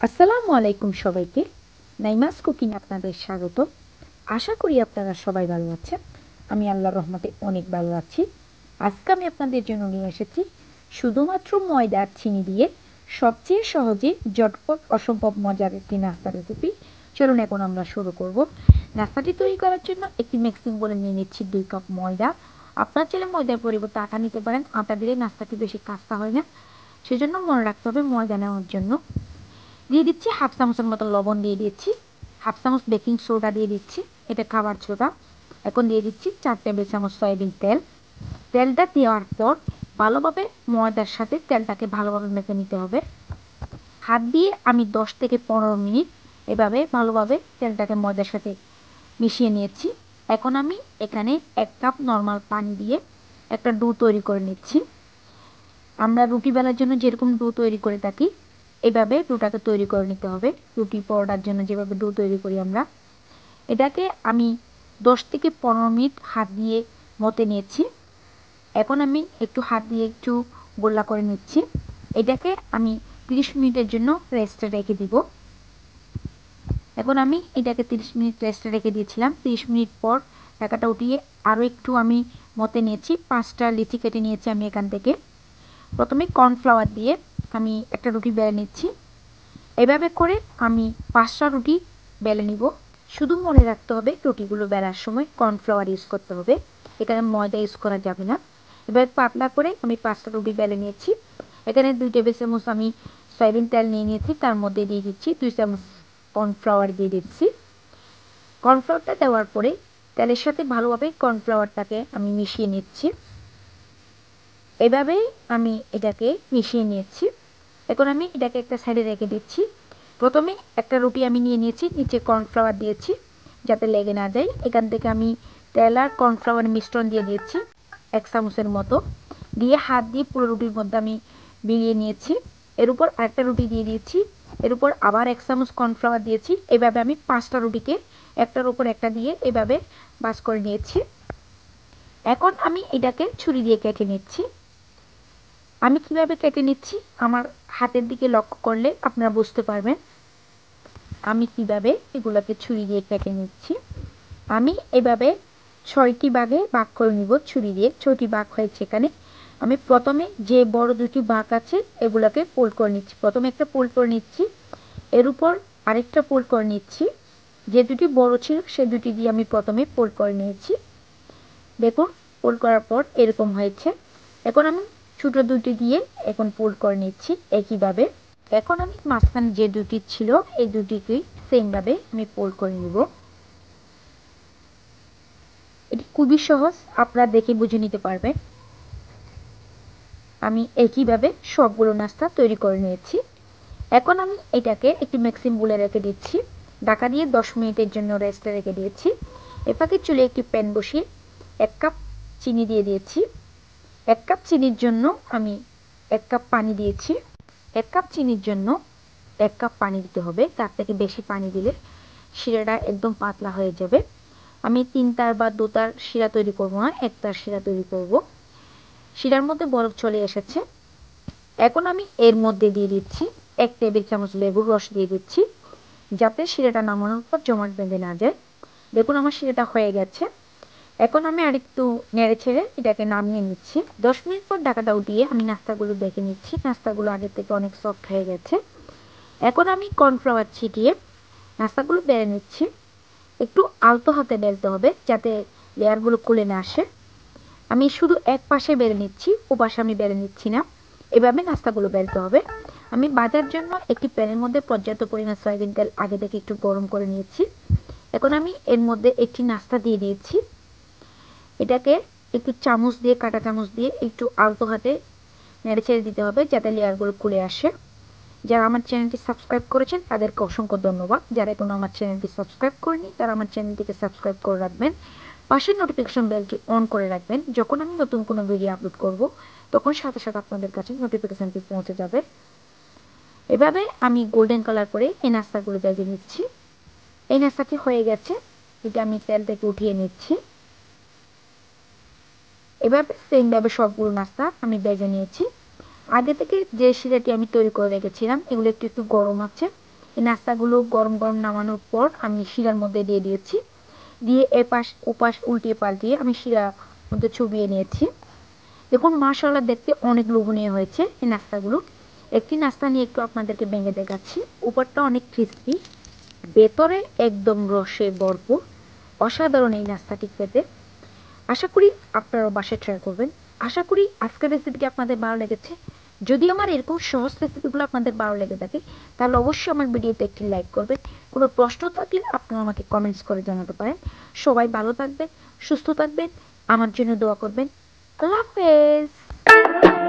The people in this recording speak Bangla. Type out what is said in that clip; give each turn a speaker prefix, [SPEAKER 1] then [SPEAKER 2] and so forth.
[SPEAKER 1] আসসালামু আলাইকুম সবাইকে। নাইমাস কুকিং আপনাদের স্বাগত। আশা করি আপনারা সবাই ভালো আছেন। আমি আল্লাহর রহমতে অনেক ভালো আছি। আজকে আমি আপনাদের জন্য নিয়ে এসেছি শুধুমাত্র ময়দা আর চিনি দিয়ে সবচেয়ে সহজে ঝটপট অসম্ভব মজার একটি নাস্তা রেসিপি। চলুন এখন আমরা শুরু করব। নাস্তাটি তৈরি করার জন্য একটি মিক্সিং বলে নিয়ে নিচ্ছি 2 কাপ ময়দা। আপনার চাইলে ময়দার পরিবর্তে আটা নিতে পারেন। আটা দিলে নাস্তাটি বেশি কাঁচা হয় না, সেজন্য মনে রাখতে হবে ময়দা নেওয়ার জন্য। দিয়ে দিচ্ছি হাফ চামচের মতো লবণ, দিয়ে দিচ্ছি হাফ চামচ বেকিং সোডা, দিয়ে দিচ্ছি এটা খাবার সোডা। এখন দিয়ে দিচ্ছি 4 টেবিল চামচ সয়াবিন তেল। তেলটা দেওয়ার পর ভালোভাবে ময়দার সাথে তেলটাকে ভালোভাবে মেখে নিতে হবে। হাত দিয়ে আমি 10 থেকে 15 মিনিট এভাবে ভালোভাবে তেলটাকে ময়দার সাথে মিশিয়ে নিয়েছি। এখন আমি এখানে 1 কাপ নর্মাল পানি দিয়ে একটা ডো তৈরি করে নিচ্ছি। আমরা রুটি বেলার জন্য যেরকম ডো তৈরি করে থাকি এভাবে ডোটাকে তৈরি করে নিতে হবে। রুটি পরোটার জন্য যেভাবে ডো তৈরি করি আমরা, এটাকে আমি 10 থেকে 15 মিনিট হাত দিয়ে মতে নিয়েছি। এখন আমি একটু হাত দিয়ে একটু গোল্লা করে নিচ্ছি। এটাকে আমি 30 মিনিটের জন্য রেস্টে রেখে দিব। এখন আমি এটাকে 30 মিনিট রেস্টে রেখে দিয়েছিলাম। 30 মিনিট পর ঢাকাটা উঠিয়ে আরও একটু আমি মতে নিয়েছি। 5টা লিচি কেটে নিয়েছি আমি এখান থেকে। প্রথমে কর্নফ্লাওয়ার দিয়ে আমি একটা রুটি বেলে নিচ্ছি। এভাবে করে আমি 5টা রুটি বেলে নিব। শুধু মনে রাখতে হবে রুটিগুলো বেলার সময় কর্নফ্লাওয়ার ইউজ করতে হবে, এখানে ময়দা ইউজ করা যাবে না। এবার পাতলা করে আমি 5টা রুটি বেলে নিয়েছি। এখানে 2 টেবিল চামচ আমি সয়াবিন তেল নিয়ে নিয়েছি, তার মধ্যে দিয়ে দিচ্ছি 2 চামচ কর্নফ্লাওয়ার দিয়ে দিচ্ছি। কর্নফ্লাওয়ারটা দেওয়ার পরে তেলের সাথে ভালোভাবে কর্নফ্লাওয়ারটাকে আমি মিশিয়ে নিচ্ছি। এভাবেই আমি এটাকে মিশিয়ে নিয়েছি। এখন আমি এটাকে একটা সাইডে রেখে দিচ্ছি। প্রথমে একটা রুটি আমি নিয়ে নিয়েছি, নিচে কর্নফ্লাওয়ার দিয়েছি যাতে লেগে না যায়। এখান থেকে আমি তেল আর কর্নফ্লাওয়ার মিশ্রণ দিয়ে দিয়েছি 1 চামচের মতো, দিয়ে হাত দিয়ে পুরো রুটির মধ্যে আমি বিলিয়ে নিয়েছি। এর উপর আরেকটা রুটি দিয়ে দিয়েছি, এর উপর আবার 1 চামচ কর্নফ্লাওয়ার দিয়েছি। এভাবে আমি 5টা রুটিকে একটার উপর একটা দিয়ে এভাবে ভাঁজ করে নিয়েছি। এখন আমি এটাকে ছুরি দিয়ে কেটে নিচ্ছি। আমি কিভাবে কেটে নিচ্ছি আমার হাতের দিকে লক্ষ্য করলে আপনারা বুঝতে পারবেন আমি কিভাবে এগুলোকে ছুরি দিয়ে কেটে নিচ্ছি। আমি এভাবে 6টি ভাগে ভাগ করে নিব ছুরি দিয়ে। 6টি ভাগ হয়েছে এখানে। আমি প্রথমে যে বড় 2টি ভাগ আছে এগুলোকে ফোল্ড করে নিচ্ছি। প্রথমে একটা ফোল্ড করে নিচ্ছি, এর উপর আরেকটা ফোল্ড করে নিচ্ছি। যে 2টি বড় ছিল সে 2টি দিয়ে আমি প্রথমে ফোল্ড করে নিয়েছি। দেখুন ফোল্ড করার পর এরকম হয়েছে। এখন আমি ছোট 2টি দিয়ে এখন ফোল্ড করে নিচ্ছি একইভাবে। এখন আমি মাঝখানে যে 2টি ছিল এই 2টিকেই সেমভাবে আমি ফোল্ড করে নিব। এটি খুবই সহজ, আপনারা দেখে বুঝে নিতে পারবেন। আমি একইভাবে সবগুলো নাস্তা তৈরি করে নিয়েছি। এখন আমি এটাকে একটি মিক্সিং বোলে রেখে দিচ্ছি। ঢাকা দিয়ে 10 মিনিটের জন্য রেস্টে রেখে দিয়েছি। এপাকে চুলে একটি প্যান বসিয়ে 1 কাপ চিনি দিয়ে দিয়েছি। 1 কাপ চিনির জন্য আমি 1 কাপ পানি দিয়েছি। 1 কাপ চিনির জন্য 1 কাপ পানি দিতে হবে, তার থেকে বেশি পানি দিলে শিরাটা একদম পাতলা হয়ে যাবে। আমি 3 তার বা 2 তার শিরা তৈরি করব না, 1 তার শিরা তৈরি করব। শিরার মধ্যে বরফ চলে এসেছে। এখন আমি এর মধ্যে দিয়ে দিচ্ছি 1 টেবিল চামচ লেবুর রস দিয়ে দিচ্ছি, যাতে শিরাটা নামানোর পর জমাট বেঁধে না যায়। দেখুন আমার শিরাটা হয়ে গেছে। এখন আমি আরেকটু নেড়ে ছেড়ে এটাকে নামিয়ে নিচ্ছি। 10 মিনিট পর ঢাকাটা উঠিয়ে আমি নাস্তাগুলো দেখে নিচ্ছি। নাস্তাগুলো আগের থেকে অনেক সফট হয়ে গেছে। এখন আমি কর্নফ্লাওয়ার ছিটিয়ে নাস্তাগুলো বেলে নিচ্ছি। একটু আলতো হাতে বেলতে হবে যাতে লেয়ারগুলো খুলে না আসে। আমি শুধু এক পাশে বেলে নিচ্ছি, ও পাশে আমি বেলে নিচ্ছি না। এভাবে নাস্তাগুলো বেলতে হবে। আমি ভাজার জন্য একটি প্যানের মধ্যে পর্যাপ্ত পরিমাণ সয়াবিন তেল আগে থেকে একটু গরম করে নিয়েছি। এখন আমি এর মধ্যে একটি নাস্তা দিয়ে দিয়েছি। এটাকে একটু চামচ দিয়ে, কাঁটা চামচ দিয়ে একটু আলতো হাতে নেড়ে ছেড়ে দিতে হবে যাতে লেয়ারগুলো খুলে আসে। যারা আমার চ্যানেলটি সাবস্ক্রাইব করেছেন তাদেরকে অসংখ্য ধন্যবাদ। যারা এখনো আমার চ্যানেলটি সাবস্ক্রাইব করেনি তারা আমার চ্যানেলটিকে সাবস্ক্রাইব করে রাখবেন। পাশের নোটিফিকেশন বেলটি অন করে রাখবেন। যখন আমি নতুন কোনো ভিডিও আপলোড করব তখন সাথে সাথে আপনাদের কাছে নোটিফিকেশনটি পৌঁছে যাবে। এভাবে আমি গোল্ডেন কালার করে এই নাস্তাগুলো ভেজে নিচ্ছি। এই নাস্তাটি হয়ে গেছে, এটা আমি তেল থেকে উঠিয়ে নিচ্ছি। এভাবে সেমভাবে সবগুলো নাস্তা আমি ভেজে নিয়েছি। আগে থেকে যে শিরাটি আমি তৈরি করে রেখেছিলাম এগুলো একটু একটু গরম আছে, এই নাস্তাগুলো গরম গরম নামানোর পর আমি শিরার মধ্যে দিয়ে দিয়েছি, দিয়ে এপাশ ওপাশ উল্টিয়ে পাল্টিয়ে আমি শিরার মধ্যে চুবিয়ে নিয়েছি। দেখুন মাশাআল্লাহ দেখতে অনেক লোভনীয় হয়েছে এই নাস্তাগুলো। একটি নাস্তা নিয়ে একটু আপনাদেরকে ভেঙে দেখাচ্ছি। উপরটা অনেক ক্রিস্পি, ভেতরে একদম রসে ভরপুর, অসাধারণ এই নাস্তাটি খেতে। আশা করি আপনারাও বাসায় ট্রাই করবেন। আশা করি আজকের রেসিপিটি আপনাদের ভালো লেগেছে। যদি আমার এরকম সহজ রেসিপিগুলো আপনাদের ভালো লেগে থাকে তাহলে অবশ্যই আমার ভিডিওতে একটি লাইক করবেন। কোনো প্রশ্ন থাকলে আপনারা আমাকে কমেন্টস করে জানাতে পারেন। সবাই ভালো থাকবেন, সুস্থ থাকবেন, আমার জন্য দোয়া করবেন। আল্লাহ হাফেজ।